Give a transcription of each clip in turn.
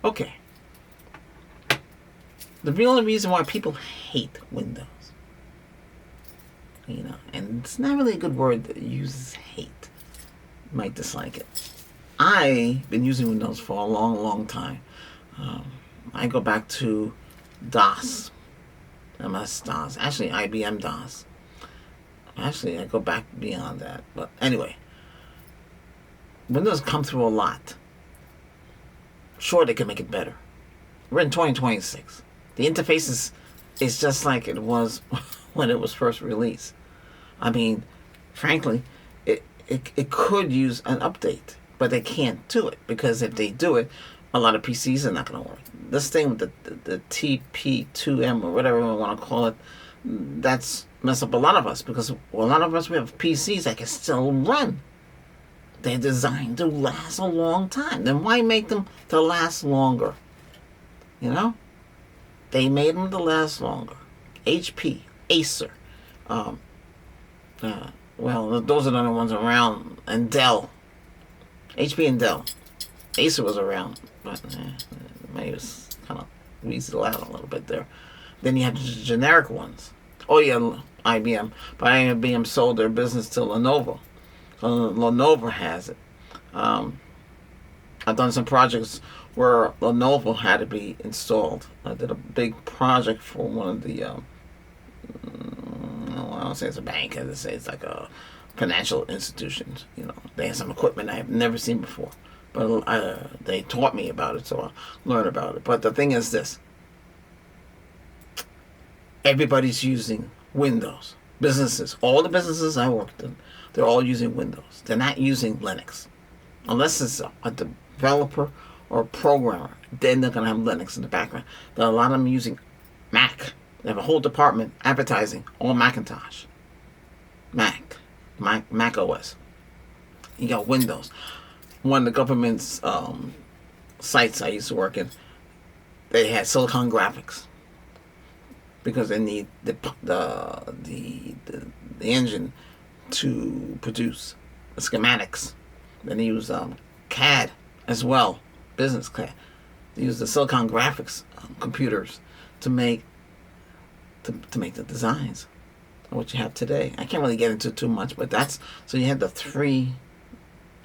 Okay. The only reason why people hate Windows, and it's not really a good word that uses hate. You might dislike it. I've been using Windows for a long, long time. I go back to DOS, MS-DOS, actually IBM DOS. Actually, I go back beyond that. But anyway, Windows come through a lot. Sure, they can make it better. We're in 2026. The interface is just like it was when it was first released. I mean, frankly, it could use an update, but they can't do it because if they do it, a lot of PCs are not going to work. This thing with the TP2M or whatever we want to call it, that's mess up a lot of us because a lot of us we have PCs that can still run. They're designed to last a long time. Then why make them to last longer? They made them to last longer. HP, Acer, well, those are the only ones around, and Dell. HP and Dell. Acer was around, but maybe was kind of weaseled out a little bit there. Then you have the generic ones. Oh yeah, IBM. But IBM sold their business to Lenovo. So Lenovo has it. I've done some projects where Lenovo had to be installed. I did a big project for one of the, I don't say it's a bank, I just say it's like a financial institution. They have some equipment I have never seen before. But they taught me about it, so I learned about it. But the thing is this. Everybody's using Windows. Businesses, all the businesses I worked in, they're all using Windows. They're not using Linux. Unless it's a developer or a programmer, then they're going to have Linux in the background. But a lot of them are using Mac. They have a whole department advertising all Macintosh. Mac OS. You got Windows. One of the government's sites I used to work in, they had Silicon Graphics because they need the engine to produce the schematics. Then they use CAD as well, business CAD. They use the Silicon Graphics computers to make the designs of what you have today. I can't really get into too much, but that's so you had the three.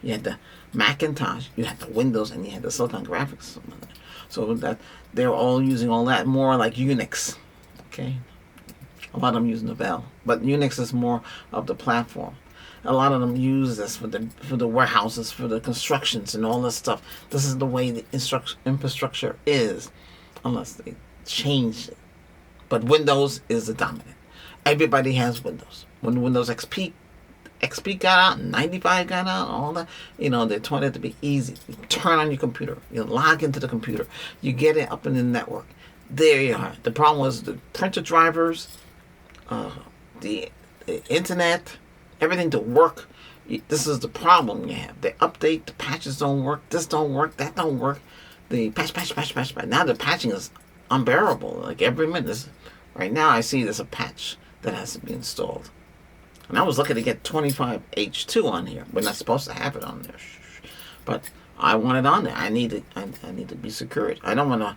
You had the Macintosh, you had the Windows, and you had the Silicon Graphics. So that they're all using all that more like Unix. Okay, a lot of them use Novell, but Unix is more of the platform. A lot of them use this for the warehouses, for the constructions, and all this stuff. This is the way the infrastructure is, unless they change it. But Windows is the dominant. Everybody has Windows. When Windows XP got out, 95 got out, all that, they taught it to be easy. You turn on your computer, you log into the computer, you get it up in the network. There you are. The problem was the printer drivers, the internet, everything to work. This is the problem you have. They update, the patches don't work, this don't work, that don't work. The patch. Now the patching is unbearable. Like every minute. Right now I see there's a patch that has to be installed. And I was lucky to get 25H2 on here. We're not supposed to have it on there. But I want it on there. I need to be secured. I don't want to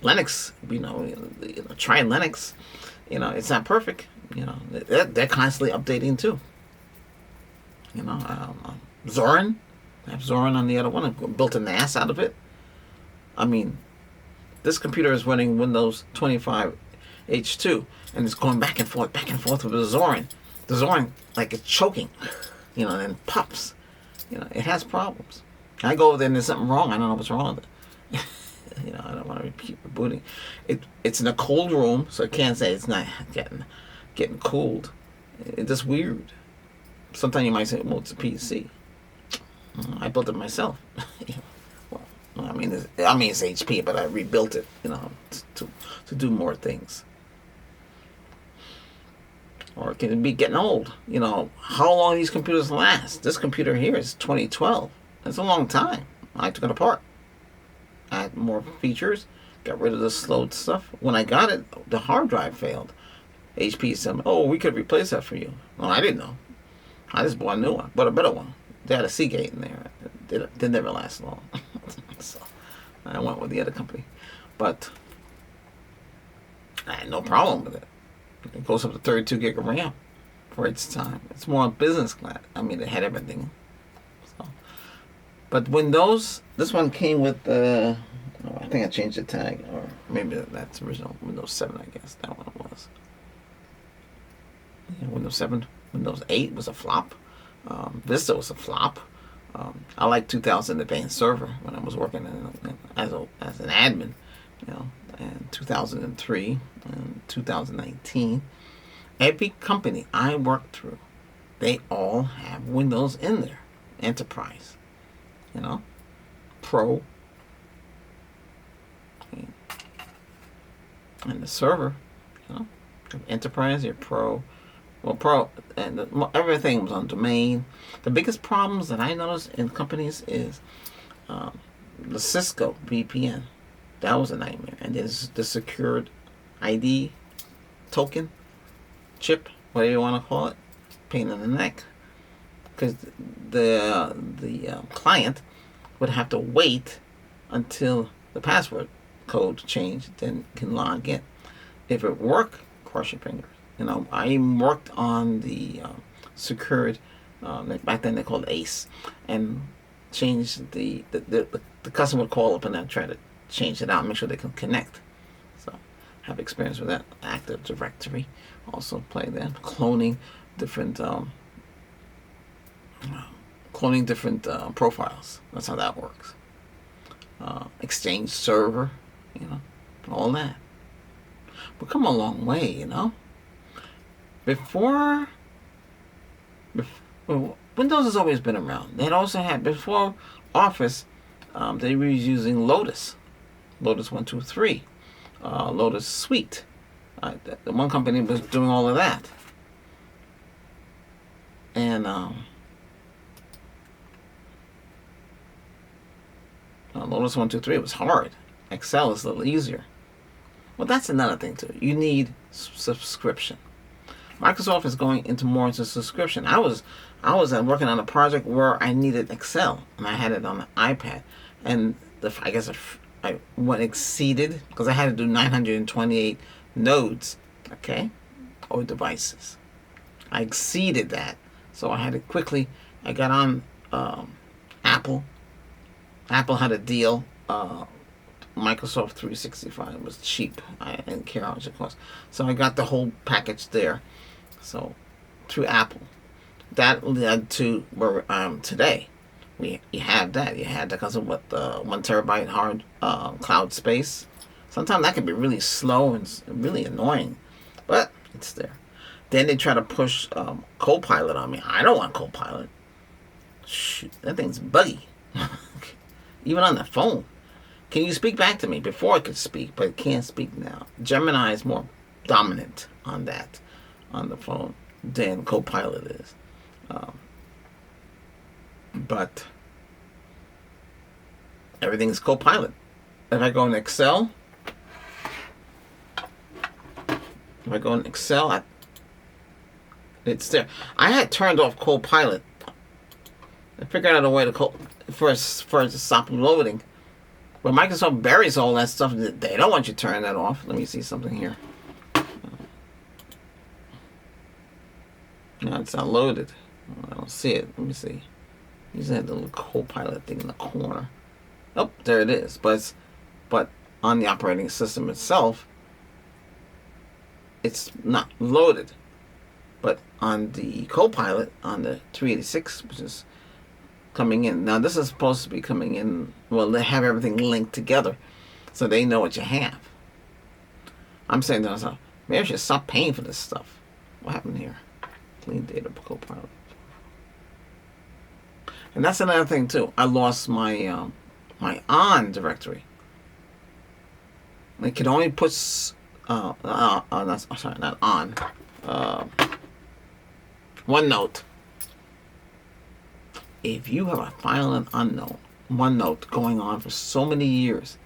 Linux, try Linux. It's not perfect. They're constantly updating too. Zorin. I have Zorin on the other one. I built a NAS out of it. I mean, this computer is running Windows 25H2, and it's going back and forth with the Zorin. The Zorin, like, it's choking, and pops. It has problems. I go over there and there's something wrong. I don't know what's wrong with it. I don't want to keep rebooting. It's in a cold room, so I can't say it's not getting cooled. It's just weird. Sometimes you might say, well, it's a PC. I built it myself. Well, I mean, it's HP, but I rebuilt it, to do more things. Or can it be getting old? How long these computers last? This computer here is 2012. That's a long time. I took it apart. I had more features, got rid of the slow stuff. When I got it, the hard drive failed. HP said, oh, we could replace that for you. Well, I didn't know. I just bought a new one, bought a better one. They had a Seagate in there. It never last long. So, I went with the other company. But I had no problem with it. It goes up to 32 gig of RAM for its time. It's more business class. I mean, it had everything. So, but Windows, this one came with I think I changed the tag, or maybe that's original Windows 7. I guess that one was. Yeah, Windows 7, Windows 8 was a flop. Vista was a flop. I like 2000 Advanced Server when I was working as an admin, and 2003 and 2019. Every company I worked through, they all have Windows in there. Enterprise, Pro, and the server, Enterprise, your Pro. Well, Pro, and everything was on domain. The biggest problems that I noticed in companies is the Cisco VPN. That was a nightmare. And there's the secured ID token, chip, whatever you want to call it, pain in the neck. Because the client would have to wait until the password code changed, then can log in. If it worked, cross your fingers. I even worked on the secured, back then they called ACE, and changed the customer would call up and then try to change it out and make sure they can connect. So, have experience with that. Active Directory also play that. Cloning different profiles. That's how that works. Exchange server, all that. We've come a long way, Before Windows has always been around. They also had, before Office, they were using Lotus 123, Lotus Suite. The one company was doing all of that. And Lotus 123 was hard. Excel is a little easier. Well, that's another thing too. You need subscription. Microsoft is going into subscription. I was working on a project where I needed Excel, and I had it on the iPad, and I went exceeded because I had to do 928 nodes, or devices. I exceeded that, so I had to quickly. I got on Apple. Apple had a deal. Microsoft 365 was cheap. I didn't care how much it cost, so I got the whole package there. So, through Apple, that led to where I am today. You have that. You had that because of 1 terabyte hard cloud space. Sometimes that can be really slow and really annoying, but it's there. Then they try to push Copilot on me. I don't want Copilot. Shoot, that thing's buggy. Even on the phone. Can you speak back to me? Before it could speak, but it can't speak now. Gemini is more dominant on that, on the phone, than Copilot is. But everything's Copilot. If I go in Excel, it's there. I had turned off Copilot. I figured out a way for it to stop loading. But Microsoft buries all that stuff. They don't want you to turn that off. Let me see something here. No, it's not loaded. I don't see it. Let me see. Usually have the little Copilot thing in the corner. Oh, there it is. But on the operating system itself, it's not loaded. But on the Copilot, on the 386, which is coming in. Now, this is supposed to be coming in. Well, they have everything linked together, so they know what you have. I'm saying to myself, maybe I should stop paying for this stuff. What happened here? Clean data Copilot. And that's another thing too. I lost my my on directory. I can only put not on. OneNote. If you have a file in OneNote going on for so many years,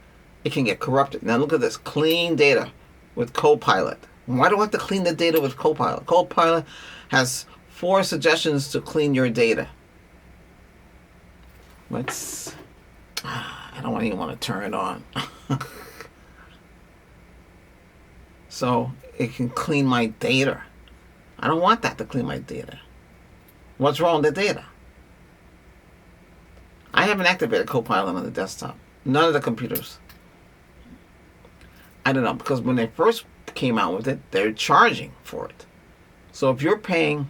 it can get corrupted. Now look at this. Clean data with Copilot. Why do I have to clean the data with Copilot? Copilot has 4 suggestions to clean your data. I I don't even want to turn it on. So it can clean my data. I don't want that to clean my data. What's wrong with the data? I haven't activated Copilot on the desktop. None of the computers. I don't know, because when they first came out with it, they're charging for it. So if you're paying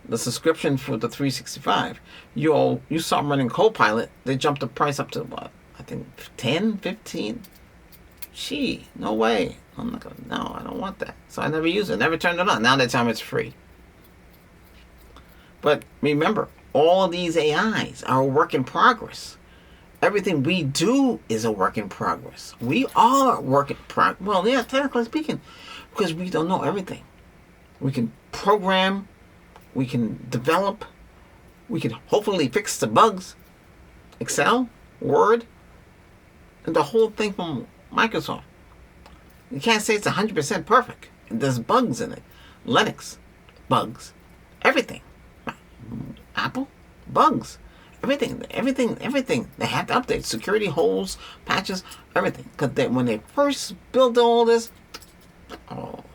the subscription for the 365, you start running Copilot, they jump the price up to what? I think 10, 15. Gee, no way. I'm not gonna. No, I don't want that. So I never use it. Never turned it on. Now they tell me it's free. But remember, all of these AIs are a work in progress. Everything we do is a work in progress. We are work in progress. Well, yeah, technically speaking, because we don't know everything. We can program, we can develop, we can hopefully fix the bugs. Excel, Word, and the whole thing from Microsoft. You can't say it's 100% perfect. There's bugs in it. Linux, bugs. Everything. Apple, bugs. Everything. They have to update. Security holes, patches, everything. Because when they first built all this,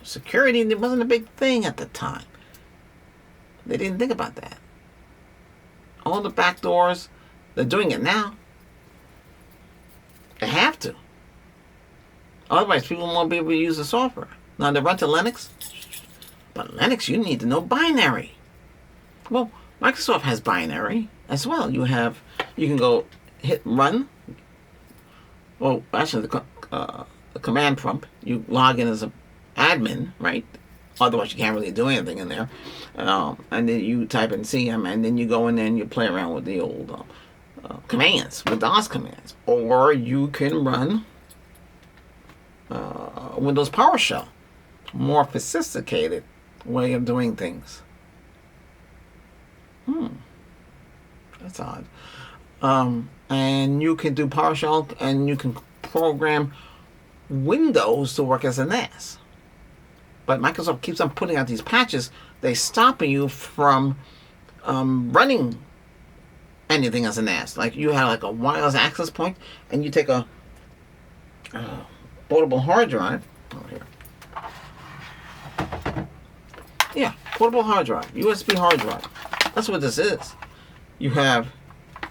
security wasn't a big thing at the time. They didn't think about that. All the back doors, they're doing it now. They have to. Otherwise, people won't be able to use the software. Now, they run to Linux. But Linux, you need to know binary. Well, Microsoft has binary as well. You can go hit run. Well, actually, the command prompt, you log in as an admin, right? Otherwise, you can't really do anything in there. And then you type in CM, and then you go in there and you play around with the old commands, with DOS commands. Or you can run Windows PowerShell, more sophisticated way of doing things. That's odd. And you can do PowerShell, and you can program Windows to work as a NAS. But Microsoft keeps on putting out these patches. They're stopping you from running anything as a NAS. Like you have like a wireless access point, and you take a portable hard drive over here. Yeah, portable hard drive, USB hard drive. That's what this is. You have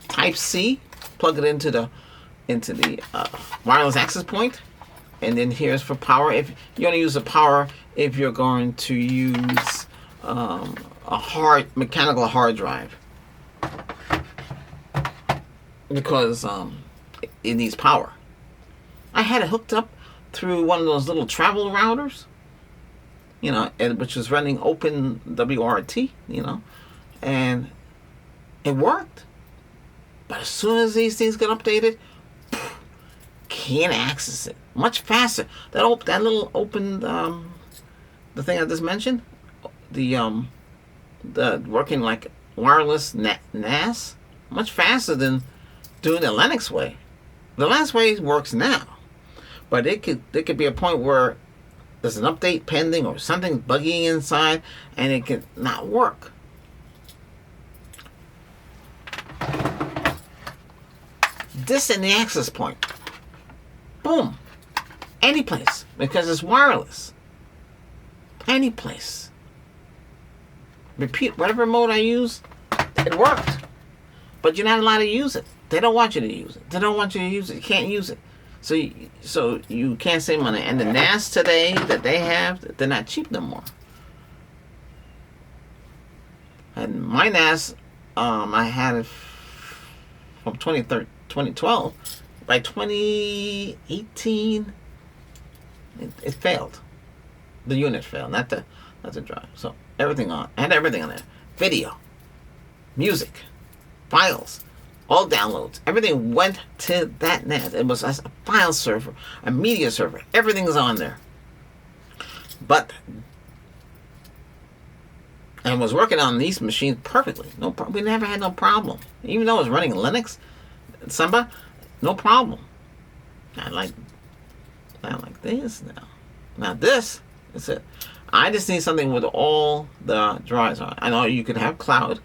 Type C, plug it into the wireless access point, and then here's for power. If you're going to use the power, if you're going to use a mechanical hard drive, because it needs power. I had it hooked up through one of those little travel routers, which was running OpenWRT, and it worked. But as soon as these things get updated, can't access it much faster. That little open the thing I just mentioned, the working like wireless NAS, much faster than doing the Linux way. The Linux way works now, but there could be a point where there's an update pending or something buggy inside, and it could not work. This and the access point. Boom. Any place. Because it's wireless. Any place. Repeat whatever mode I use, it worked. But you're not allowed to use it. They don't want you to use it. They don't want you to use it. You can't use it. So you can't save money. And the NAS today that they have, they're not cheap no more. And my NAS, I had it from 2012. By 2018, it failed. The unit failed, not the drive. So everything on. I had everything on there. Video, music, files, all downloads. Everything went to that NAS. It was a file server, a media server. Everything's on there. But and was working on these machines perfectly. We never had no problem. Even though it was running Linux, Samba, no problem. Not like this now. Now this is it. I just need something with all the drives on. I know you could have cloud.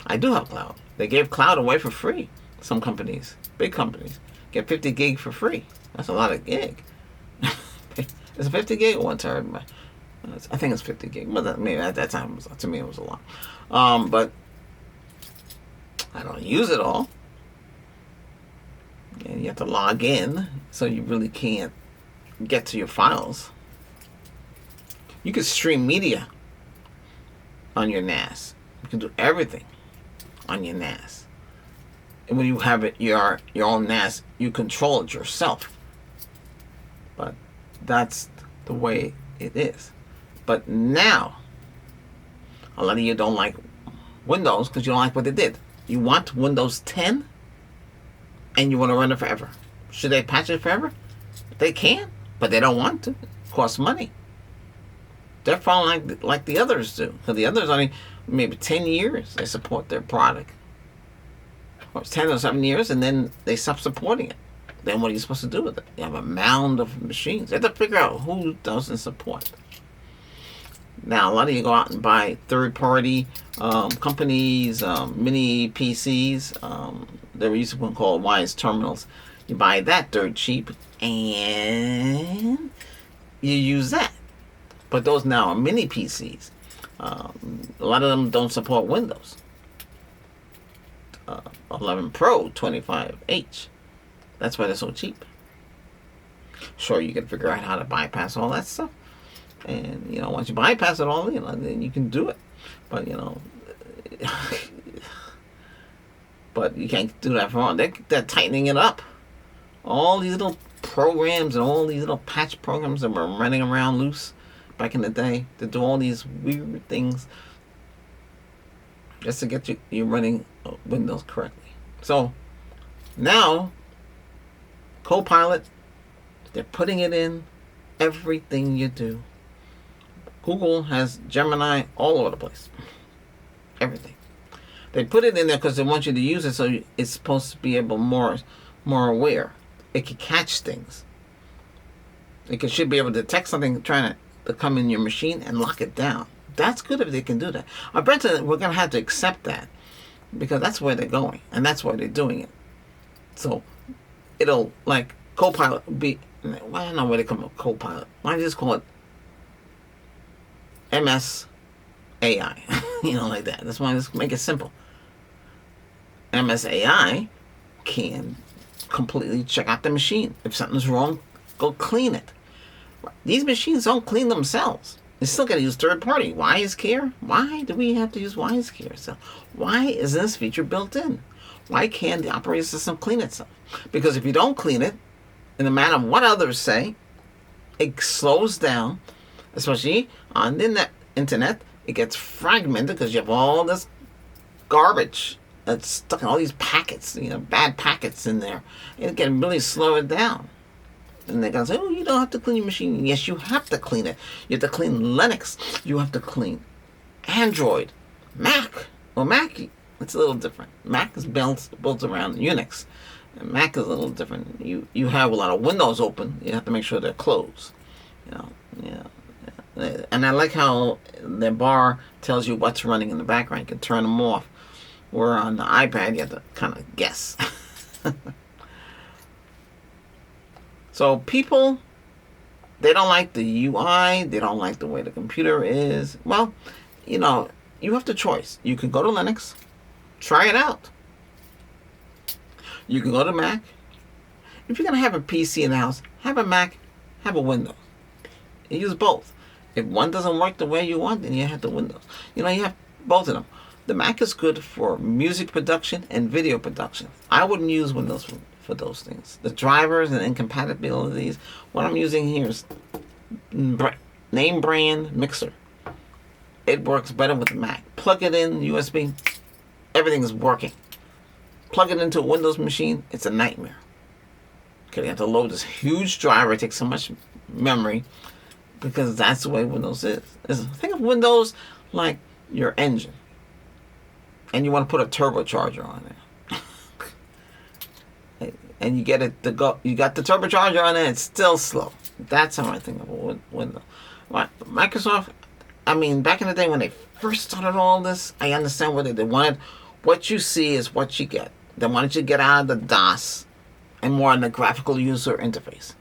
I do have cloud. They gave cloud away for free. Some companies, big companies, get 50 gig for free. That's a lot of gig. It's 50 gig or 1 terabyte. I think it's 50 gig. But maybe at that time, to me, it was a lot. But I don't use it all. And you have to log in, so you really can't get to your files. You can stream media on your NAS. You can do everything on your NAS. And when you have it, your own NAS, you control it yourself. But that's the way it is. But now, a lot of you don't like Windows because you don't like what they did. You want Windows 10 and you want to run it forever. Should they patch it forever? They can, but they don't want to. It costs money. They're following like the others do. Because the others only maybe 10 years they support their product. Or 10 or 7 years, and then they stop supporting it. Then what are you supposed to do with it? You have a mound of machines. You have to figure out who doesn't support. Now, a lot of you go out and buy third-party companies, mini PCs. There used to be one called Wise Terminals. You buy that dirt cheap, and you use that. But those now are mini PCs. A lot of them don't support Windows. 11 Pro 25H. That's why they're so cheap. Sure, you can figure out how to bypass all that stuff. And, once you bypass it all, then you can do it. But, but you can't do that for all. They're tightening it up. All these little programs and all these little patch programs that were running around loose back in the day to do all these weird things just to get you running Windows correctly. So now Copilot, they're putting it in everything you do. Google has Gemini all over the place. Everything. They put it in there because they want you to use it, so it's supposed to be able more aware. It can catch things. Should be able to detect something trying to come in your machine and lock it down. That's good if they can do that. I bet you we're going to have to accept that because that's where they're going and that's why they're doing it. So it'll, like, Copilot be, well, I don't know where they come up with Copilot. Why just call it MS AI? Like that. That's why I just make it simple. MS AI can completely check out the machine. If something's wrong, go clean it. These machines don't clean themselves. You still got to use third party. WiseCare? Why do we have to use WiseCare? So why isn't this feature built in? Why can't the operating system clean itself? Because if you don't clean it, in the matter of what others say, it slows down, especially on the internet. It gets fragmented because you have all this garbage that's stuck in all these packets, bad packets in there. It can really slow it down. And they're going to say, you don't have to clean your machine. Yes, you have to clean it. You have to clean Linux. You have to clean Android, Mac. Well, Mac, it's a little different. Mac is built around Unix. And Mac is a little different. You have a lot of windows open. You have to make sure they're closed. And I like how the bar tells you what's running in the background. You can turn them off. Where on the iPad, you have to kind of guess. So people, they don't like the UI. They don't like the way the computer is. Well, you have the choice. You can go to Linux, try it out. You can go to Mac. If you're going to have a PC in the house, have a Mac, have a Windows. You use both. If one doesn't work the way you want, then you have the Windows. You have both of them. The Mac is good for music production and video production. I wouldn't use Windows for those things. The drivers and incompatibilities. What I'm using here is name brand mixer. It works better with the Mac. Plug it in USB, everything is working. Plug it into a Windows machine, it's a nightmare. Okay, you have to load this huge driver. It takes so much memory because that's the way Windows is. Think of Windows like your engine, and you want to put a turbocharger on there. And you get it to go. You got the turbocharger on it. It's still slow. That's how I think of a Windows. Microsoft. I mean, back in the day when they first started all this, I understand what they wanted. What you see is what you get. then why don't you get out of the DOS and more on the graphical user interface?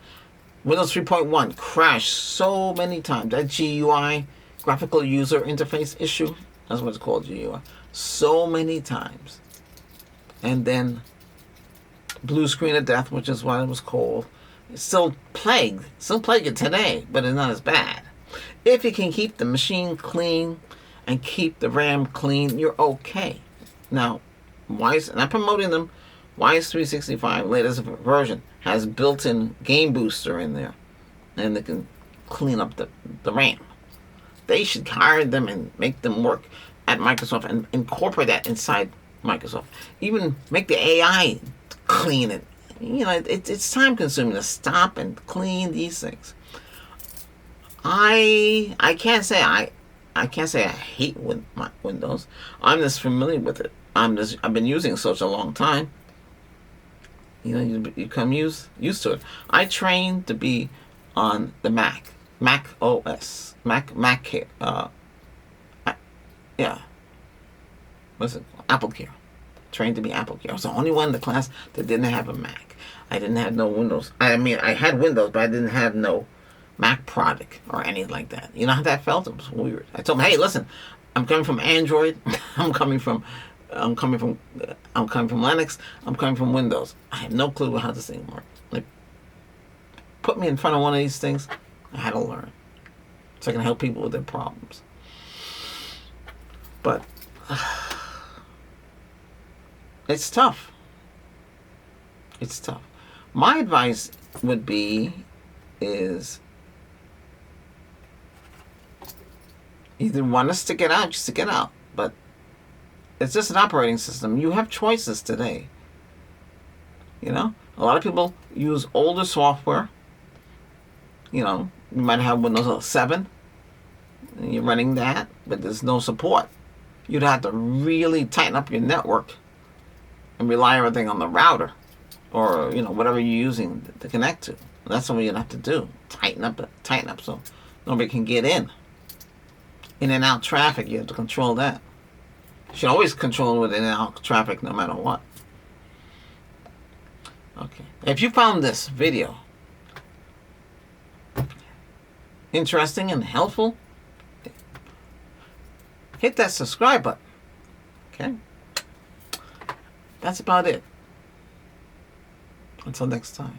Windows 3.1 crashed so many times. That GUI, graphical user interface issue, that's what it's called, GUI, so many times. And then blue screen of death, which is what it was called, it's still plagued it today, but it's not as bad. If you can keep the machine clean and keep the RAM clean, you're okay. Now, not promoting them, Wise 365 latest version has built-in game booster in there, and they can clean up the RAM. They should hire them and make them work at Microsoft and incorporate that inside Microsoft. Even make the AI clean it. You know, it's time consuming to stop and clean these things. I can't say I hate Windows. I'm just familiar with it. I've been using such a long time. You know, you become used to it. I trained to be on the Mac OS, yeah. What's it? AppleCare. Trained to be AppleCare. I was the only one in the class that didn't have a Mac. I didn't have no Windows. I mean, I had Windows, but I didn't have no Mac product or anything like that. You know how that felt? It was weird. I told them, hey, listen, I'm coming from Android. I'm coming from Linux. I'm coming from Windows. I have no clue how this thing works. Like, put me in front of one of these things, I had to learn, so I can help people with their problems. But it's tough. It's tough. My advice would be is either want to stick it out, just stick it out. But it's just an operating system. You have choices today. You know, a lot of people use older software. You know, you might have Windows 7, and you're running that, but there's no support. You'd have to really tighten up your network and rely everything on the router, or you know, whatever you're using to connect to. That's what you'd have to do. Tighten up so nobody can get in and out traffic. You have to control that. You should always control in and out traffic no matter what. Okay. If you found this video interesting and helpful, hit that subscribe button. Okay? That's about it. Until next time.